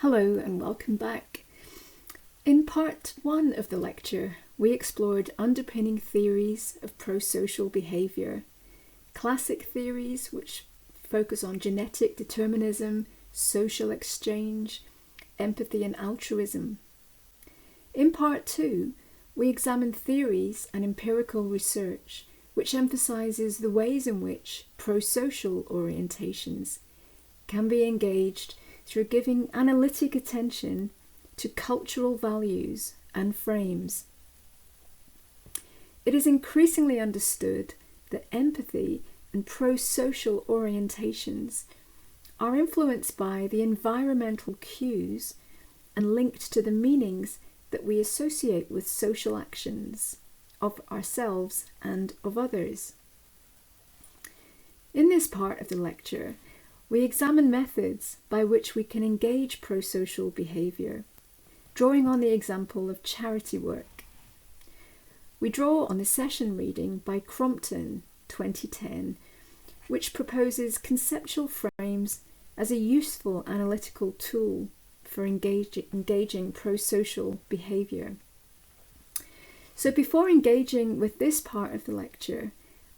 Hello and welcome back. In part 1 of the lecture, we explored underpinning theories of pro-social behaviour, classic theories which focus on genetic determinism, social exchange, empathy and altruism. In part 2, we examined theories and empirical research which emphasises the ways in which pro-social orientations can be engaged through giving analytic attention to cultural values and frames. It is increasingly understood that empathy and pro-social orientations are influenced by the environmental cues and linked to the meanings that we associate with social actions of ourselves and of others. In this part of the lecture, we examine methods by which we can engage pro-social behaviour, drawing on the example of charity work. We draw on the session reading by Crompton, 2010, which proposes conceptual frames as a useful analytical tool for engaging pro-social behaviour. So before engaging with this part of the lecture,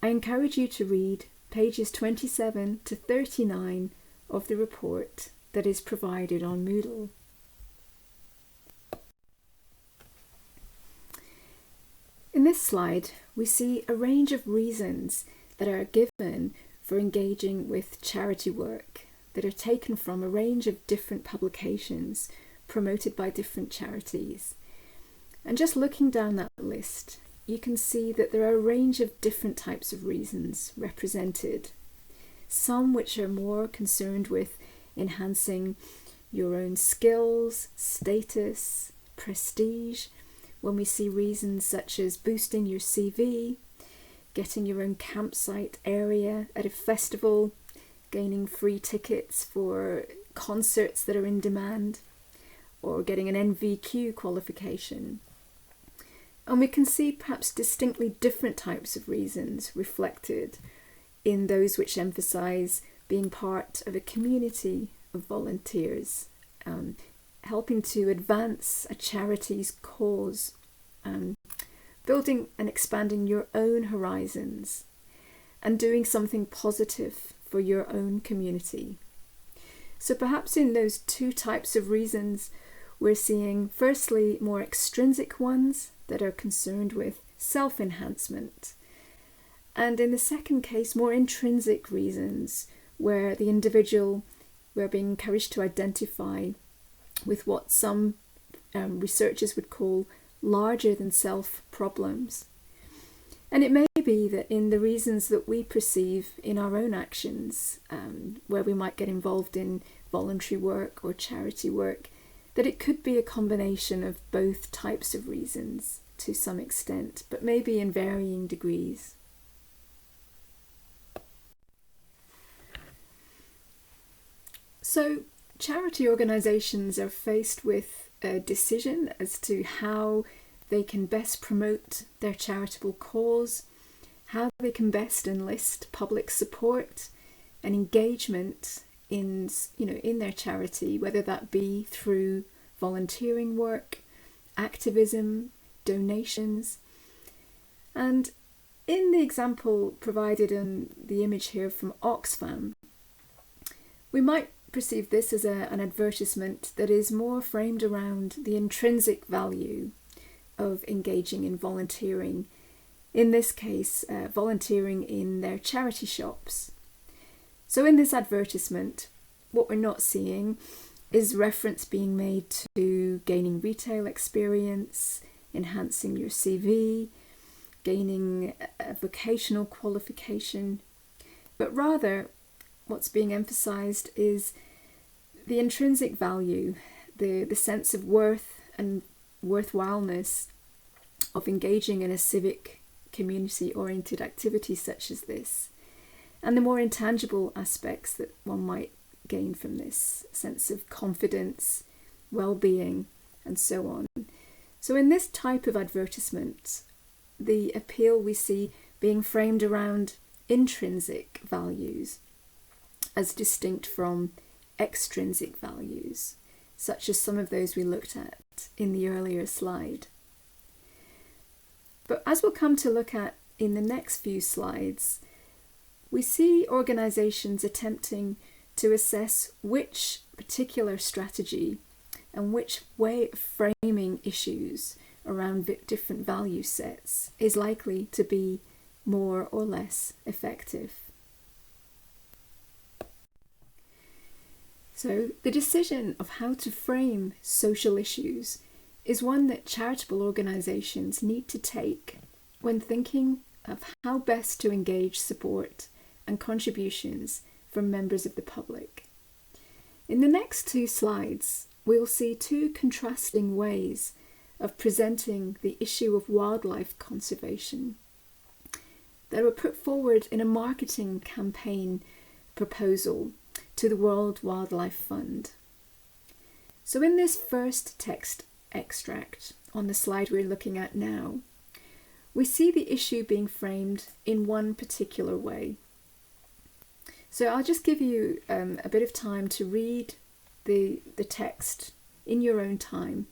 I encourage you to read pages 27 to 39 of the report that is provided on Moodle. In this slide, we see a range of reasons that are given for engaging with charity work that are taken from a range of different publications promoted by different charities. And just looking down that list, you can see that there are a range of different types of reasons represented. Some which are more concerned with enhancing your own skills, status, prestige, when we see reasons such as boosting your CV, getting your own campsite area at a festival, gaining free tickets for concerts that are in demand, or getting an NVQ qualification. And we can see perhaps distinctly different types of reasons reflected in those which emphasise being part of a community of volunteers, helping to advance a charity's cause, building and expanding your own horizons, and doing something positive for your own community. So perhaps in those two types of reasons, we're seeing firstly more extrinsic ones that are concerned with self-enhancement, and in the second case more intrinsic reasons where the individual were being encouraged to identify with what some researchers would call larger than self problems. And it may be that in the reasons that we perceive in our own actions, where we might get involved in voluntary work or charity work, that it could be a combination of both types of reasons to some extent, but maybe in varying degrees. So charity organisations are faced with a decision as to how they can best promote their charitable cause, how they can best enlist public support and engagement in their charity, whether that be through volunteering work, activism, donations. And in the example provided in the image here from Oxfam, we might perceive this as an advertisement that is more framed around the intrinsic value of engaging in volunteering, in this case volunteering in their charity shops. So in this advertisement, what we're not seeing is reference being made to gaining retail experience, enhancing your CV, gaining a vocational qualification, but rather what's being emphasised is the intrinsic value, the sense of worth and worthwhileness of engaging in a civic community-oriented activity such as this, and the more intangible aspects that one might gain from this sense of confidence, well-being, and so on. So in this type of advertisement, the appeal we see being framed around intrinsic values as distinct from extrinsic values. such as some of those we looked at in the earlier slide. But as we'll come to look at in the next few slides, we see organisations attempting to assess which particular strategy and which way of framing issues around different value sets is likely to be more or less effective. So the decision of how to frame social issues is one that charitable organisations need to take when thinking of how best to engage support and contributions from members of the public. In the next two slides, we'll see two contrasting ways of presenting the issue of wildlife conservation that were put forward in a marketing campaign proposal to the World Wildlife Fund. So in this first text extract on the slide we're looking at now, we see the issue being framed in one particular way. So I'll just give you a bit of time to read the text in your own time.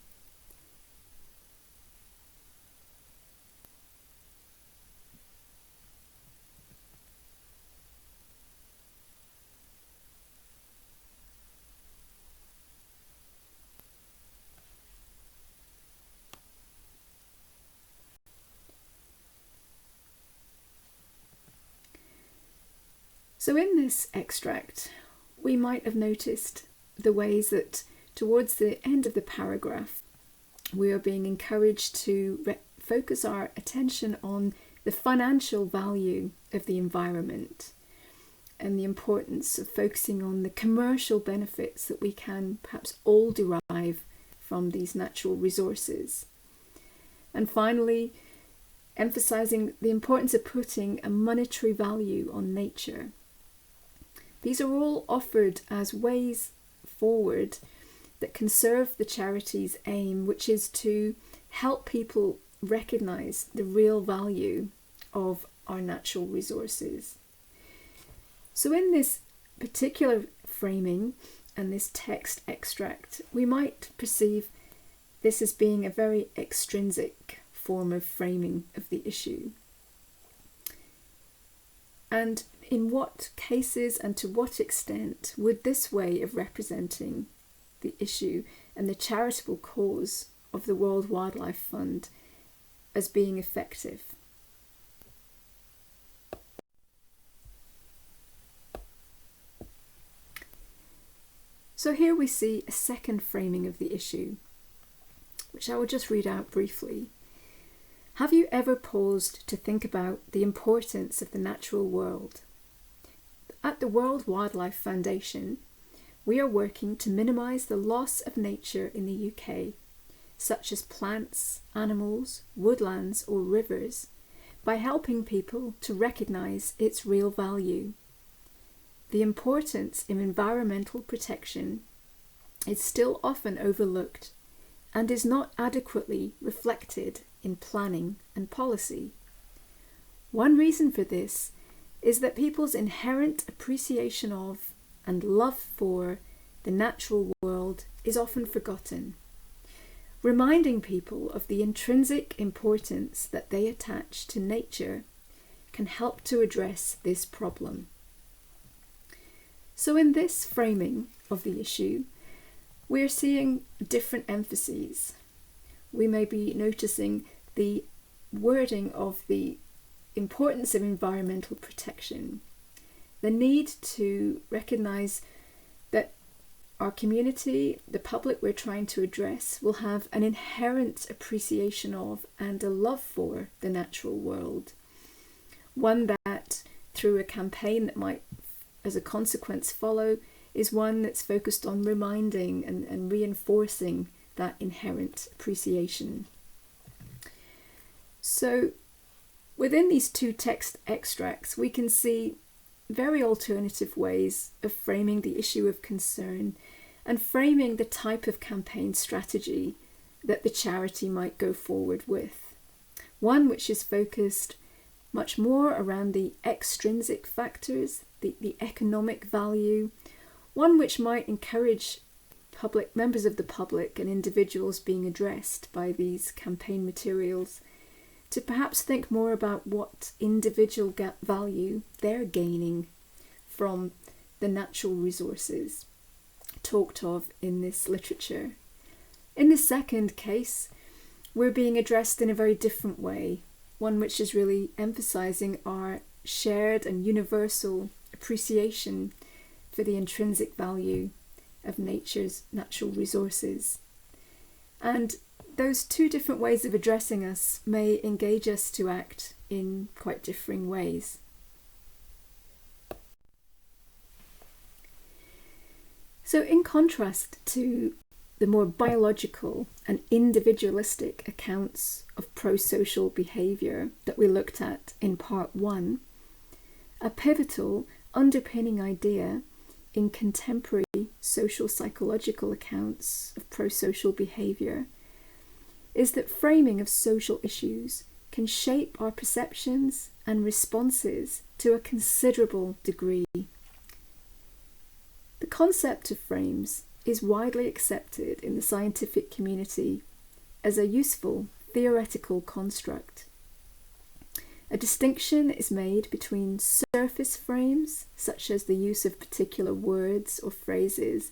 So in this extract, we might have noticed the ways that towards the end of the paragraph, we are being encouraged to focus our attention on the financial value of the environment and the importance of focusing on the commercial benefits that we can perhaps all derive from these natural resources. And finally, emphasizing the importance of putting a monetary value on nature. These are all offered as ways forward that can serve the charity's aim, which is to help people recognise the real value of our natural resources. So in this particular framing and this text extract, we might perceive this as being a very extrinsic form of framing of the issue. And in what cases and to what extent would this way of representing the issue and the charitable cause of the World Wildlife Fund as being effective? So here we see a second framing of the issue, which I will just read out briefly. Have you ever paused to think about the importance of the natural world? At the World Wildlife Foundation, we are working to minimise the loss of nature in the UK, such as plants, animals, woodlands or rivers, by helping people to recognise its real value. The importance of environmental protection is still often overlooked and is not adequately reflected in planning and policy. One reason for this is that people's inherent appreciation of and love for the natural world is often forgotten. Reminding people of the intrinsic importance that they attach to nature can help to address this problem. So in this framing of the issue, we're seeing different emphases. We may be noticing the wording of the importance of environmental protection, the need to recognise that our community, the public we're trying to address, will have an inherent appreciation of and a love for the natural world. One that, through a campaign that might, as a consequence, follow, is one that's focused on reminding and reinforcing that inherent appreciation. So within these two text extracts, we can see very alternative ways of framing the issue of concern and framing the type of campaign strategy that the charity might go forward with. One which is focused much more around the extrinsic factors, the economic value, one which might encourage members of the public and individuals being addressed by these campaign materials to perhaps think more about what individual value they're gaining from the natural resources talked of in this literature. In the second case, we're being addressed in a very different way, one which is really emphasizing our shared and universal appreciation for the intrinsic value of nature's natural resources. And those two different ways of addressing us may engage us to act in quite differing ways. So in contrast to the more biological and individualistic accounts of pro-social behaviour that we looked at in part 1, a pivotal underpinning idea in contemporary social psychological accounts of pro-social behaviour is that framing of social issues can shape our perceptions and responses to a considerable degree. The concept of frames is widely accepted in the scientific community as a useful theoretical construct. A distinction is made between surface frames, such as the use of particular words or phrases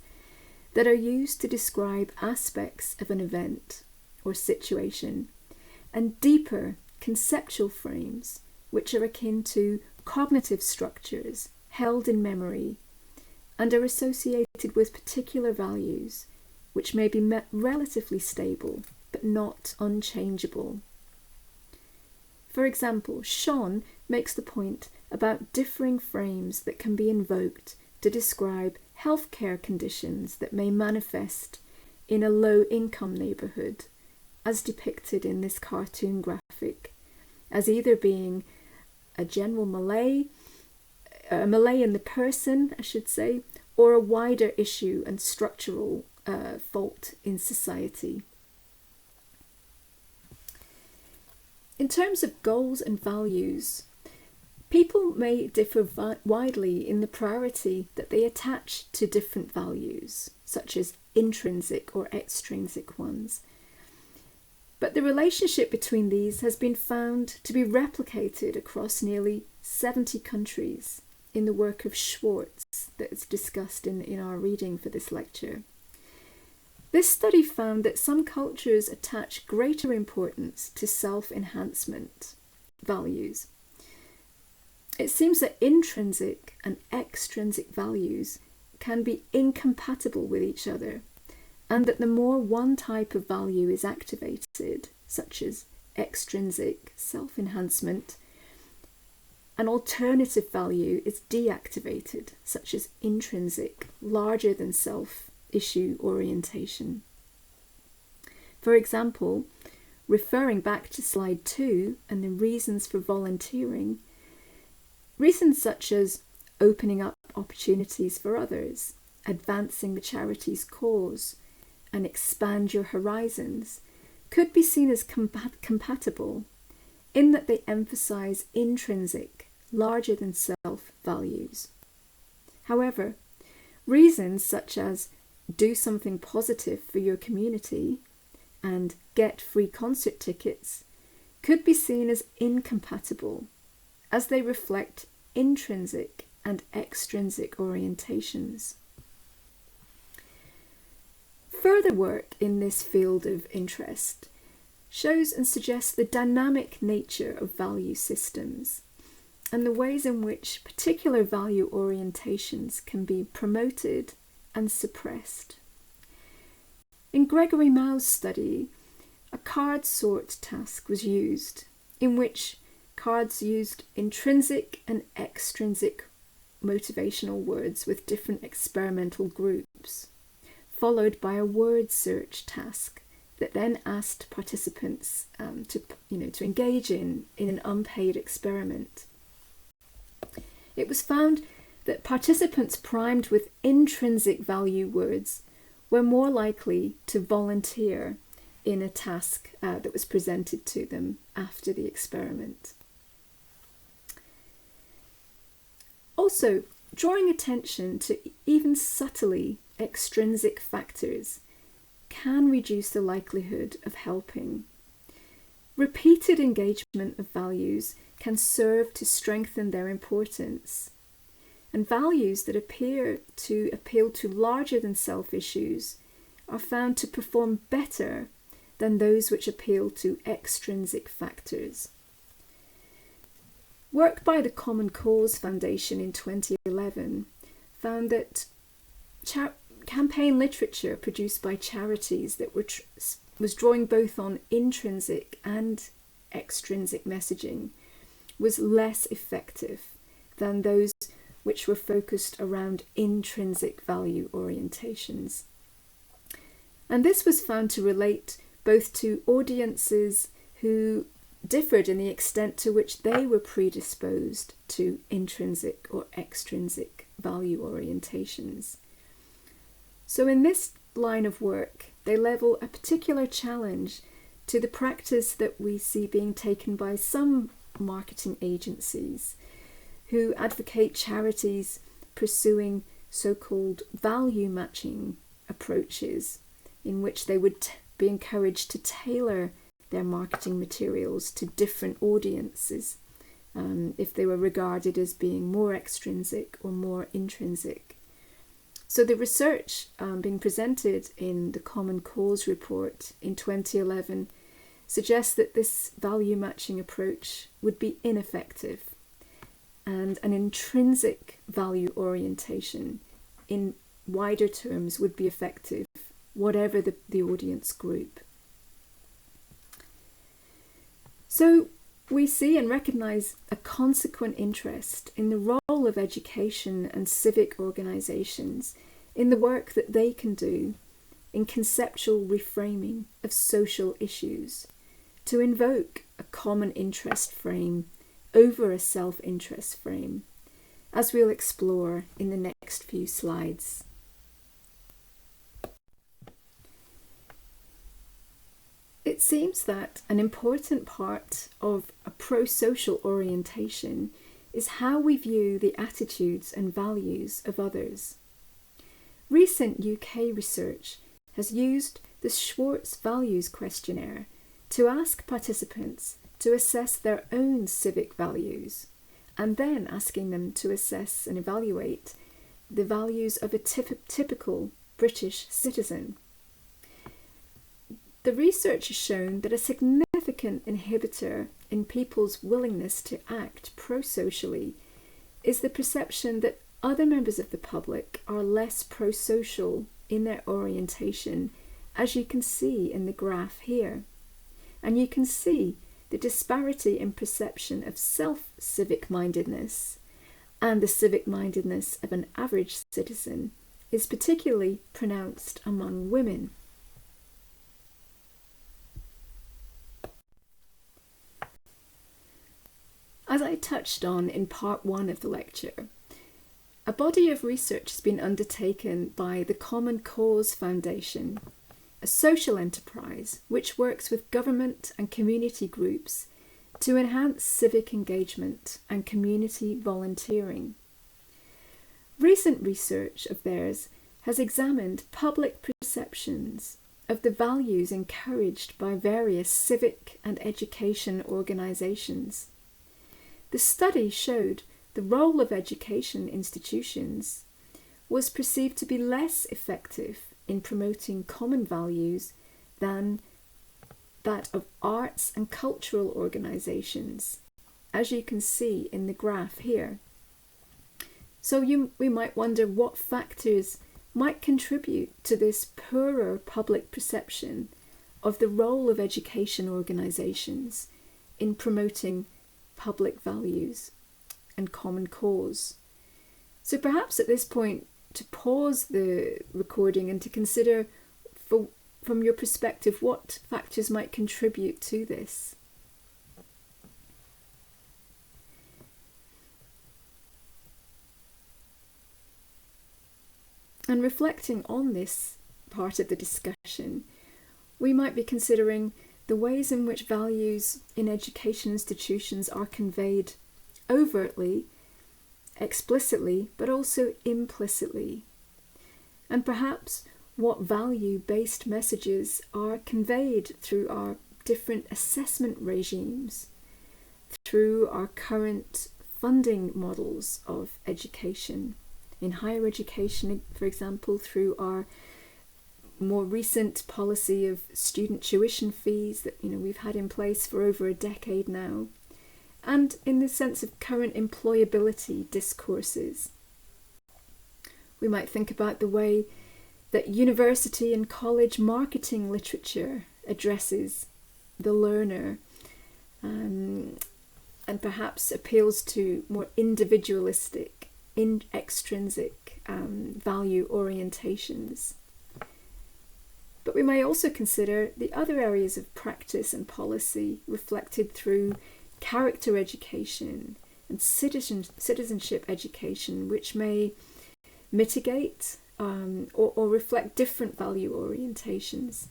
that are used to describe aspects of an event or situation, and deeper conceptual frames, which are akin to cognitive structures held in memory and are associated with particular values, which may be relatively stable but not unchangeable. For example, Sean makes the point about differing frames that can be invoked to describe healthcare conditions that may manifest in a low-income neighbourhood, as depicted in this cartoon graphic, as either being a general a malay in the person, I should say, or a wider issue and structural fault in society. In terms of goals and values, people may differ widely in the priority that they attach to different values, such as intrinsic or extrinsic ones. But the relationship between these has been found to be replicated across nearly 70 countries in the work of Schwartz that is discussed in our reading for this lecture. This study found that some cultures attach greater importance to self-enhancement values. It seems that intrinsic and extrinsic values can be incompatible with each other, and that the more one type of value is activated, such as extrinsic self-enhancement, an alternative value is deactivated, such as intrinsic, larger than self issue orientation. For example, referring back to slide 2 and the reasons for volunteering, reasons such as opening up opportunities for others, advancing the charity's cause, and expand your horizons could be seen as compatible in that they emphasize intrinsic, larger than self values. However, reasons such as do something positive for your community and get free concert tickets could be seen as incompatible, as they reflect intrinsic and extrinsic orientations. Further work in this field of interest shows and suggests the dynamic nature of value systems and the ways in which particular value orientations can be promoted and suppressed. In Gregory Mao's study, a card sort task was used, in which cards used intrinsic and extrinsic motivational words with different experimental groups, followed by a word search task that then asked participants to engage in an unpaid experiment. It was found that participants primed with intrinsic value words were more likely to volunteer in a task that was presented to them after the experiment. Also, drawing attention to even subtly extrinsic factors can reduce the likelihood of helping. Repeated engagement of values can serve to strengthen their importance. And values that appear to appeal to larger than self issues are found to perform better than those which appeal to extrinsic factors. Work by the Common Cause Foundation in 2011 found that campaign literature produced by charities that was drawing both on intrinsic and extrinsic messaging was less effective than those which were focused around intrinsic value orientations. And this was found to relate both to audiences who differed in the extent to which they were predisposed to intrinsic or extrinsic value orientations. So in this line of work, they level a particular challenge to the practice that we see being taken by some marketing agencies who advocate charities pursuing so-called value matching approaches, in which they would be encouraged to tailor their marketing materials to different audiences if they were regarded as being more extrinsic or more intrinsic. So the research being presented in the Common Cause report in 2011 suggests that this value matching approach would be ineffective, and an intrinsic value orientation in wider terms would be effective, whatever the audience group. So we see and recognise a consequent interest in the role of education and civic organisations in the work that they can do in conceptual reframing of social issues to invoke a common interest frame over a self-interest frame, as we'll explore in the next few slides. It seems that an important part of a pro-social orientation is how we view the attitudes and values of others. Recent UK research has used the Schwartz Values Questionnaire to ask participants to assess their own civic values, and then asking them to assess and evaluate the values of a typical British citizen. The research has shown that a significant inhibitor in people's willingness to act pro-socially is the perception that other members of the public are less pro-social in their orientation, as you can see in the graph here. And you can see the disparity in perception of self-civic mindedness and the civic mindedness of an average citizen is particularly pronounced among women. As I touched on in part 1 of the lecture, a body of research has been undertaken by the Common Cause Foundation, a social enterprise which works with government and community groups to enhance civic engagement and community volunteering. Recent research of theirs has examined public perceptions of the values encouraged by various civic and education organisations. The study showed the role of education institutions was perceived to be less effective in promoting common values than that of arts and cultural organisations, as you can see in the graph here. So we might wonder what factors might contribute to this poorer public perception of the role of education organisations in promoting public values and common cause. So perhaps at this point to pause the recording and to consider from your perspective what factors might contribute to this. And reflecting on this part of the discussion, we might be considering the ways in which values in education institutions are conveyed overtly, explicitly, but also implicitly. and perhaps what value-based messages are conveyed through our different assessment regimes, through our current funding models of education. In higher education, for example, through our more recent policy of student tuition fees that we've had in place for over a decade now, and in the sense of current employability discourses. We might think about the way that university and college marketing literature addresses the learner, and perhaps appeals to more individualistic, extrinsic value orientations. But we may also consider the other areas of practice and policy reflected through character education and citizenship education, which may mitigate or reflect different value orientations.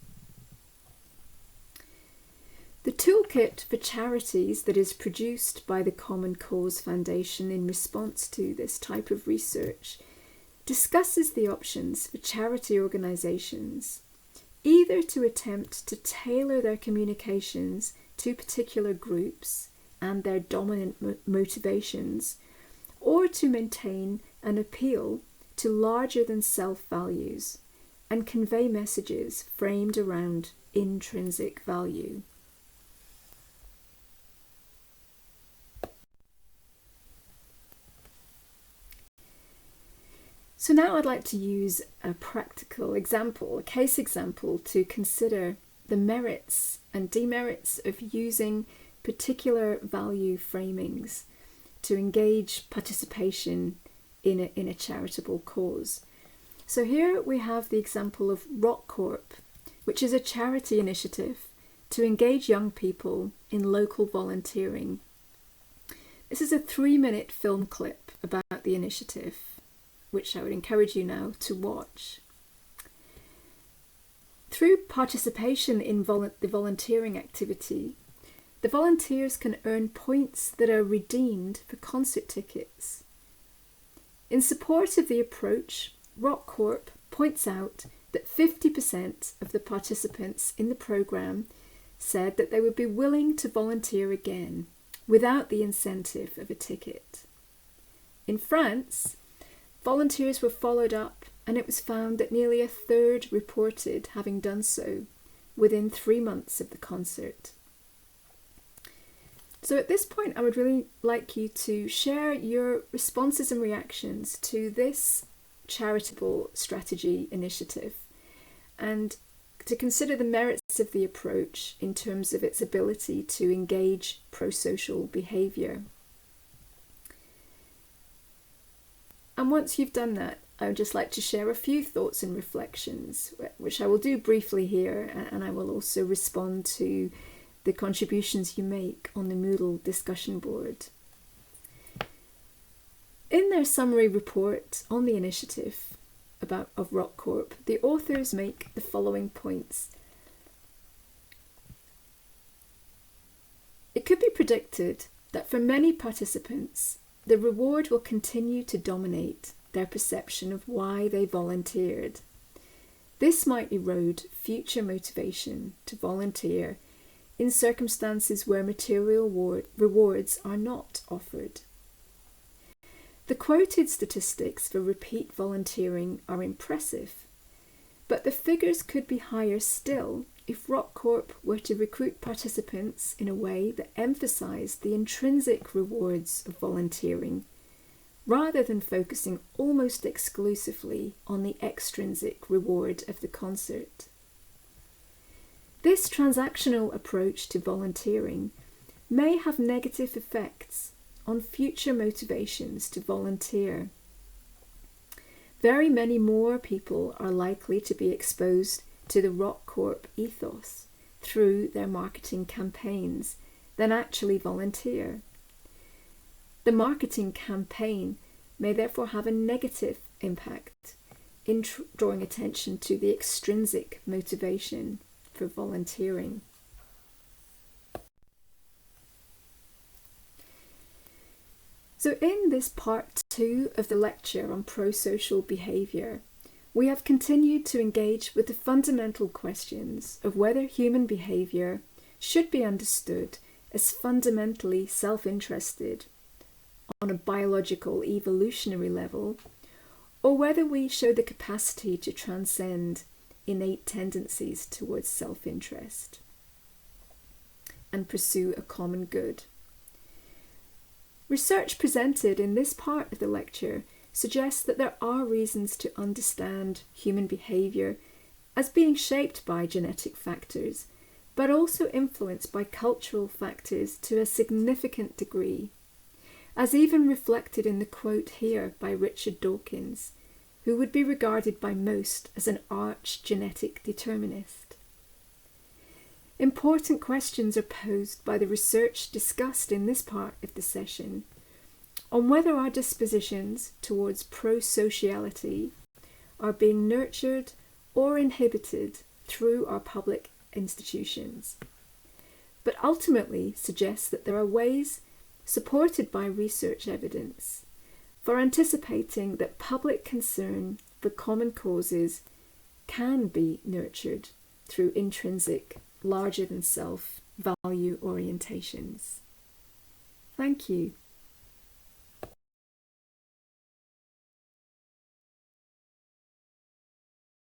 The toolkit for charities that is produced by the Common Cause Foundation in response to this type of research discusses the options for charity organisations, either to attempt to tailor their communications to particular groups and their dominant motivations, or to maintain an appeal to larger than self values and convey messages framed around intrinsic value. So now I'd like to use a practical example, a case example, to consider the merits and demerits of using particular value framings to engage participation in a charitable cause. So here we have the example of Corp, which is a charity initiative to engage young people in local volunteering. This is a 3-minute film clip about the initiative, which I would encourage you now to watch. Through participation in the volunteering activity, the volunteers can earn points that are redeemed for concert tickets. In support of the approach, Corp points out that 50% of the participants in the programme said that they would be willing to volunteer again without the incentive of a ticket. In France, volunteers were followed up, and it was found that nearly a third reported having done so within 3 months of the concert. So at this point, I would really like you to share your responses and reactions to this charitable strategy initiative, and to consider the merits of the approach in terms of its ability to engage pro-social behaviour. And once you've done that, I would just like to share a few thoughts and reflections, which I will do briefly here, and I will also respond to the contributions you make on the Moodle discussion board. In their summary report on the initiative of Corp, the authors make the following points. It could be predicted that for many participants, the reward will continue to dominate their perception of why they volunteered. This might erode future motivation to volunteer in circumstances where material rewards are not offered. The quoted statistics for repeat volunteering are impressive, but the figures could be higher still if Corp were to recruit participants in a way that emphasised the intrinsic rewards of volunteering, rather than focusing almost exclusively on the extrinsic reward of the concert. This transactional approach to volunteering may have negative effects on future motivations to volunteer. Very many more people are likely to be exposed to the Corp ethos through their marketing campaigns than actually volunteer. The marketing campaign may therefore have a negative impact in drawing attention to the extrinsic motivation for volunteering. So in this part 2 of the lecture on pro-social behaviour, we have continued to engage with the fundamental questions of whether human behaviour should be understood as fundamentally self-interested on a biological evolutionary level, or whether we show the capacity to transcend innate tendencies towards self-interest and pursue a common good. Research presented in this part of the lecture suggests that there are reasons to understand human behaviour as being shaped by genetic factors, but also influenced by cultural factors to a significant degree, as even reflected in the quote here by Richard Dawkins, who would be regarded by most as an arch genetic determinist. Important questions are posed by the research discussed in this part of the session on whether our dispositions towards pro-sociality are being nurtured or inhibited through our public institutions, but ultimately suggests that there are ways, supported by research evidence, for anticipating that public concern for common causes can be nurtured through intrinsic, larger-than-self value orientations. Thank you.